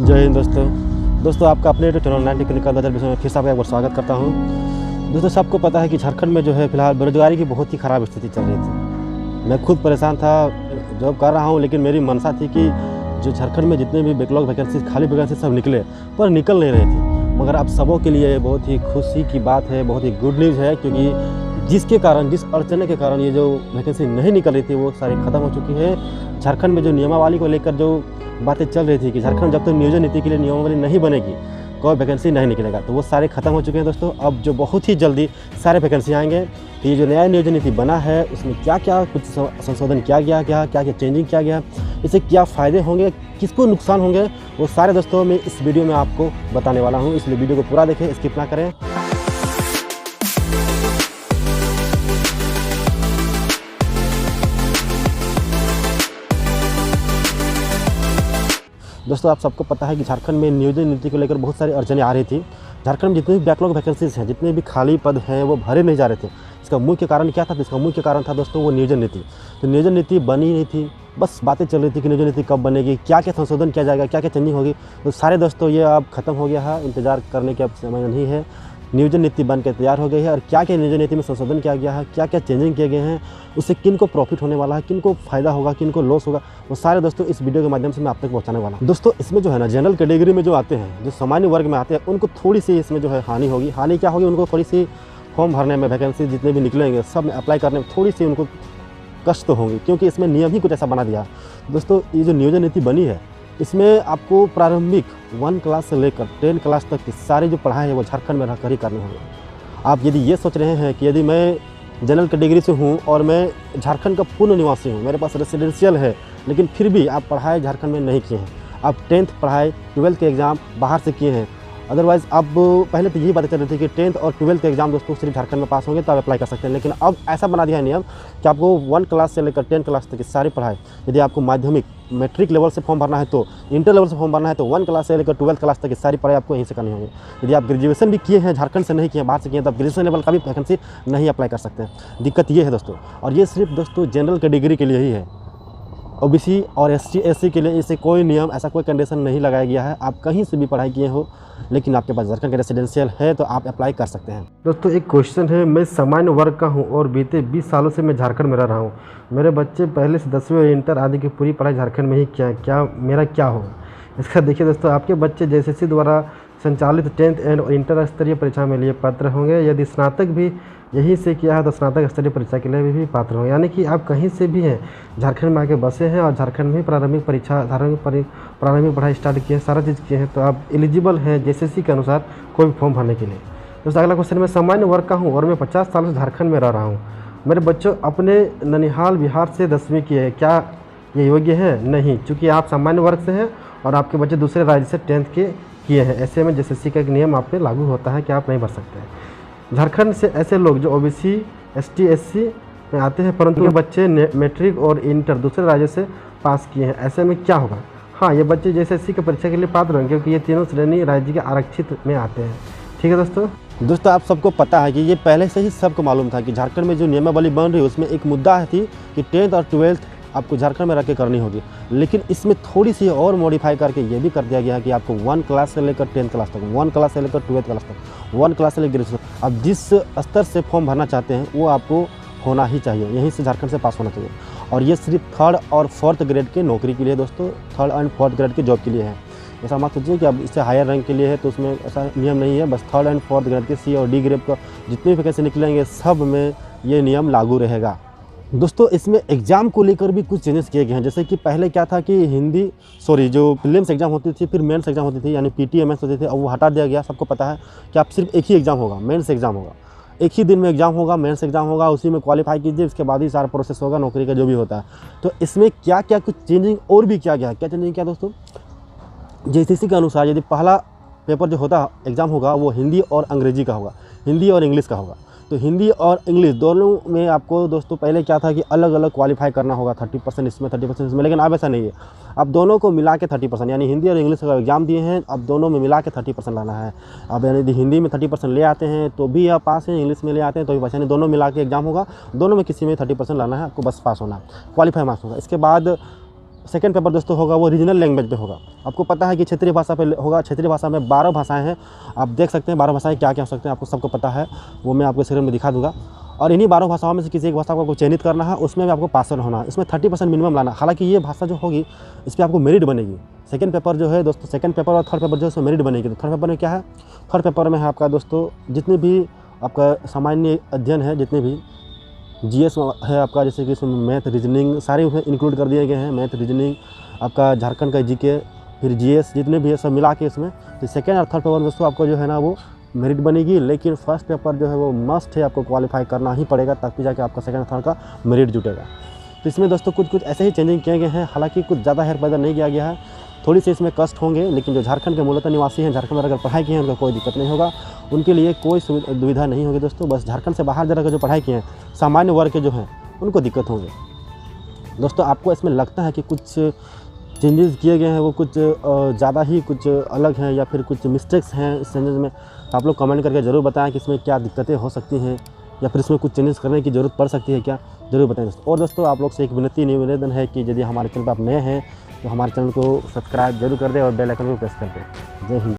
जय हिंद दोस्तों आपका अपने यूट्यूब चैनल 9 टेक्निकल बदल में फिर से आपका एक बार स्वागत करता हूं। दोस्तों सबको पता है कि झारखंड में जो है फिलहाल बेरोजगारी की बहुत ही ख़राब स्थिति चल रही थी। मैं खुद परेशान था, जॉब कर रहा हूं, लेकिन मेरी मंशा थी कि जो झारखंड में जितने भी बैकलॉग वैकेंसी खाली वैकेंसी सब निकले, पर निकल नहीं रही थी। मगर आप सबों के लिए बहुत ही खुशी की बात है, बहुत ही गुड न्यूज़ है, क्योंकि जिस अड़चने के कारण ये जो वैकेंसी नहीं निकल रही थी वो सारी ख़त्म हो चुकी है। झारखंड में जो नियमावली को लेकर जो बातें चल रही थी कि झारखंड जब तक नियोजन नीति के लिए नियमावली नहीं बनेगी कोई वैकेंसी नहीं निकलेगा, तो वो सारे खत्म हो चुके हैं दोस्तों। अब जो बहुत ही जल्दी सारे वैकेंसी आएंगे। तो ये जो नया नियोजन नीति बना है उसमें क्या क्या कुछ संशोधन किया गया, क्या क्या चेंजिंग किया गया, इससे क्या फ़ायदे होंगे, किसको नुकसान होंगे, वो सारे दोस्तों मैं इस वीडियो में आपको बताने वाला हूँ। इसलिए वीडियो को पूरा देखें, स्किप ना करें। दोस्तों आप सबको पता है कि झारखंड में नियोजन नीति को लेकर बहुत सारी अड़चनें आ रही थी। झारखंड में जितने भी बैकलॉग वैकेंसीज हैं, जितने भी खाली पद हैं, वो भरे नहीं जा रहे थे। इसका मुख्य कारण क्या था? इसका मुख्य कारण था दोस्तों वो नियोजन नीति। तो नियोजन नीति बनी नहीं थी, बस बातें चल रही थी कि नियोजन नीति कब बनेगी, क्या क्या संशोधन किया जाएगा, क्या क्या चेंजिंग होगी। तो सारे दोस्तों ये अब खत्म हो गया है, इंतजार करने की अब समय नहीं है। नियोजन नीति बन के तैयार हो गई है और क्या क्या नियोजन नीति में संशोधन किया गया है, क्या क्या चेंजिंग किए गए हैं, उससे किन को प्रॉफिट होने वाला है, किन को फ़ायदा होगा, किन को लॉस होगा, वो सारे दोस्तों इस वीडियो के माध्यम से मैं आप तक पहुंचाने वाला हूं। दोस्तों इसमें जो है ना, जनरल कैटेगरी में जो आते हैं, जो सामान्य वर्ग में आते हैं, उनको थोड़ी सी इसमें जो है हानि होगी। हानि क्या होगी? उनको थोड़ी सी फॉर्म भरने में, वैकेंसी जितने भी निकलेंगे सब में अप्लाई करने में थोड़ी सी उनको कष्ट तो होंगी, क्योंकि इसमें नियम ही कुछ ऐसा बना दिया। दोस्तों ये जो नियोजन नीति बनी है इसमें आपको प्रारंभिक 1 क्लास से लेकर 10 क्लास तक की सारी जो पढ़ाई है वो झारखंड में रहकर ही करनी होगी। आप यदि ये सोच रहे हैं कि यदि मैं जनरल कैटेगरी से हूँ और मैं झारखंड का पूर्ण निवासी हूँ, मेरे पास रेसिडेंशियल है, लेकिन फिर भी आप पढ़ाई झारखंड में नहीं किए हैं, आप 10th पढ़ाई 12th के एग्ज़ाम बाहर से किए हैं, अदरवाइज़ अब पहले तो यही बातें चल रही थी कि 10th और 12th के एग्ज़ाम दोस्तों सिर्फ झारखंड में पास होंगे तो आप अप्लाई कर सकते हैं। लेकिन अब ऐसा बना दिया है नियम कि आपको 1 क्लास से लेकर 10 क्लास तक की सारी पढ़ाई, यदि आपको माध्यमिक मैट्रिक लेवल से फॉर्म भरना है, तो इंटर लेवल से फॉर्म भरना है, तो 1 क्लास से लेकर 12th क्लास तक की सारी पढ़ाई आपको यहीं से करनी होगी। यदि आप ग्रेजुएशन भी किए हैं, झारखंड से नहीं किए हैं, बाहर से किए हैं, तो आप ग्रेजुएशन लेवल का भी वैकेंसी नहीं अप्लाई कर सकते हैं। दिक्कत ये है दोस्तों, और ये सिर्फ दोस्तों जनरल कैटेगरी के लिए ही है। ओबीसी और एसटी एससी के लिए इसे कोई नियम, ऐसा कोई कंडीशन नहीं लगाया गया है। आप कहीं से भी पढ़ाई किए हो, लेकिन आपके पास झारखंड का रेसिडेंशियल है तो आप अप्लाई कर सकते हैं। दोस्तों एक क्वेश्चन है, मैं सामान्य वर्ग का हूं और बीते 20 सालों से मैं झारखंड में रह रहा हूं। मेरे बच्चे पहले से 10वीं और इंटर आदि की पूरी पढ़ाई झारखंड में ही किया, क्या मेरा क्या हो? इसका देखिए दोस्तों, आपके बच्चे जेएसएससी द्वारा संचालित 10th एंड और इंटर स्तरीय परीक्षा में लिए पात्र होंगे। यदि स्नातक भी यहीं से किया है तो स्नातक स्तरीय परीक्षा के लिए भी पात्र होंगे। यानी कि आप कहीं से भी हैं, झारखंड में आके बसे हैं और झारखंड में प्रारंभिक पढ़ाई स्टार्ट किए हैं, सारा चीज़ किए हैं, तो आप एलिजिबल हैं जेएसएससी के अनुसार कोई भी फॉर्म भरने के लिए। दोस्तों अगला क्वेश्चन, मैं सामान्य वर्ग का हूँ और मैं 50 सालों से झारखंड में रह रहा हूँ। मेरे बच्चों अपने ननिहाल बिहार से 10वीं किए हैं, क्या ये योग्य है? नहीं, चूँकि आप सामान्य वर्ग से हैं और आपके बच्चे दूसरे राज्य से 10th के किए हैं, ऐसे में जेएसएससी का एक नियम आप पे लागू होता है कि आप नहीं भर सकते हैं। झारखंड से ऐसे लोग जो ओबीसी एसटी एससी में आते हैं परंतु ये बच्चे मैट्रिक और इंटर दूसरे राज्य से पास किए हैं, ऐसे में क्या होगा? हाँ, ये बच्चे जेएसएससी की परीक्षा के लिए पात्र होंगे, क्योंकि ये तीनों श्रेणी राज्य के आरक्षित में आते हैं। ठीक है दोस्तों आप सबको पता है कि ये पहले से ही सबको मालूम था कि झारखंड में जो नियमावली बन रही है उसमें एक मुद्दा थी कि 10th और 12th आपको झारखंड में रह के करनी होगी। लेकिन इसमें थोड़ी सी और मॉडिफाई करके ये भी कर दिया गया है कि आपको 1 क्लास से लेकर 10th क्लास तक, 1 क्लास से लेकर 12th क्लास तक, 1 क्लास से लेकर ग्रेजुएशन, आप जिस स्तर से फॉर्म भरना चाहते हैं वो आपको होना ही चाहिए, यहीं से झारखंड से पास होना चाहिए। और ये सिर्फ 3rd और 4th ग्रेड के नौकरी के लिए दोस्तों, 3rd एंड 4th ग्रेड के जॉब के लिए है। ऐसा मत सोचिए कि अब इससे हायर रैंक के लिए है तो उसमें ऐसा नियम नहीं है। बस 3rd एंड 4th ग्रेड के सी और डी ग्रेड का जितने भी वैकेंसी निकलेंगे सब में ये नियम लागू रहेगा। दोस्तों इसमें एग्ज़ाम को लेकर भी कुछ चेंजेस किए गए हैं। जैसे कि पहले क्या था कि जो प्रीलिम्स एग्ज़ाम होती थी, फिर मेंस एग्ज़ाम होती थी, यानी पीटीएमएस होते थे, अब वो हटा दिया गया। सबको पता है कि आप सिर्फ एक ही एग्ज़ाम होगा, मेंस एग्ज़ाम होगा, एक ही दिन में एग्ज़ाम होगा, मेंस एग्ज़ाम होगा, उसी में क्वालिफाई कीजिए, उसके बाद ही सारा प्रोसेस होगा नौकरी का जो भी होता है। तो इसमें क्या क्या कुछ चेंजिंग और भी किया गया है। क्या चेंजिंग किया दोस्तों? जेएसएससी के अनुसार यदि पहला पेपर जो होता एग्ज़ाम होगा वो हिंदी और अंग्रेजी का होगा, हिंदी और इंग्लिश का होगा। तो हिंदी और इंग्लिश दोनों में आपको दोस्तों पहले क्या था कि अलग अलग क्वालिफाई करना होगा, 30% इसमें 30% इसमें, लेकिन अब ऐसा नहीं है। अब दोनों को मिला के 30%, यानी हिंदी और इंग्लिश का एग्जाम दिए हैं, अब दोनों में मिला के 30% लाना है। अब यानी हिंदी में 30% ले आते हैं तो भी आप पास हैं, इंग्लिश में ले आते हैं तो भी पास, यानी दोनों मिला के एग्जाम होगा, दोनों में किसी में 30% लाना है आपको, बस पास होना, क्वालिफाई मार्क्स होगा। इसके बाद सेकंड पेपर दोस्तों होगा वो रीजनल लैंग्वेज पे होगा। आपको पता है कि क्षेत्रीय भाषा पे होगा। क्षेत्रीय भाषा में 12 भाषाएं हैं। आप देख सकते हैं 12 भाषाएं क्या क्या हो सकते हैं, आपको सबको पता है, वो मैं आपको स्क्रीन में दिखा दूंगा। और इन्हीं 12 भाषाओं में से किसी एक भाषा को आपको चयनित करना है, उसमें भी आपको पास होना है। इसमें 30% मिनिमम लाना। हालांकि ये भाषा जो होगी इस पर आपको मेरिट बनेगी। सेकंड पेपर जो है दोस्तों, सेकंड पेपर और थर्ड पेपर जो है उसमें मेरिट बनेगी। तो थर्ड पेपर में क्या है, थर्ड पेपर में है आपका दोस्तों जितने भी आपका सामान्य अध्ययन है, जितने भी जीएस है आपका, जैसे कि इसमें मैथ रीजनिंग सारे उसमें इंक्लूड कर दिए गए हैं। मैथ रीजनिंग आपका झारखंड का जीके, फिर जीएस जितने भी है सब मिला के इसमें। तो सेकेंड और थर्ड पेपर दोस्तों आपको जो है ना वो मेरिट बनेगी। लेकिन फर्स्ट पेपर जो है वो मस्ट है, आपको क्वालिफाई करना ही पड़ेगा, तभी जाके आपका सेकेंड थर्ड का मेरिट जुटेगा। तो इसमें दोस्तों कुछ ऐसे ही चेंजिंग किए गए हैं। हालांकि कुछ ज़्यादा हेर पैदा नहीं किया गया है, थोड़ी सी इसमें कष्ट होंगे, लेकिन जो झारखंड के मूलतः निवासी हैं, झारखंड में अगर पढ़ाई किए हैं उनका कोई दिक्कत नहीं होगा, उनके लिए कोई दुविधा नहीं होगी दोस्तों। बस झारखंड से बाहर जरा जो पढ़ाई किए हैं, सामान्य वर्ग के जो हैं उनको दिक्कत होंगे दोस्तों। आपको इसमें लगता है कि कुछ चेंजेस किए गए हैं वो कुछ ज़्यादा ही कुछ अलग हैं या फिर कुछ मिस्टेक्स हैं इस चेंजेस में, आप लोग कमेंट करके ज़रूर बताएं कि इसमें क्या दिक्कतें हो सकती हैं या फिर इसमें कुछ चेंजेस करने की ज़रूरत पड़ सकती है क्या, ज़रूर बताएं दोस्तों। और दोस्तों आप लोग से एक विनती निवेदन है कि यदि हमारे चैनल पर आप नए हैं तो हमारे चैनल को सब्सक्राइब जरूर कर दें और बेल आइकन को प्रेस कर दें। जय हिंद।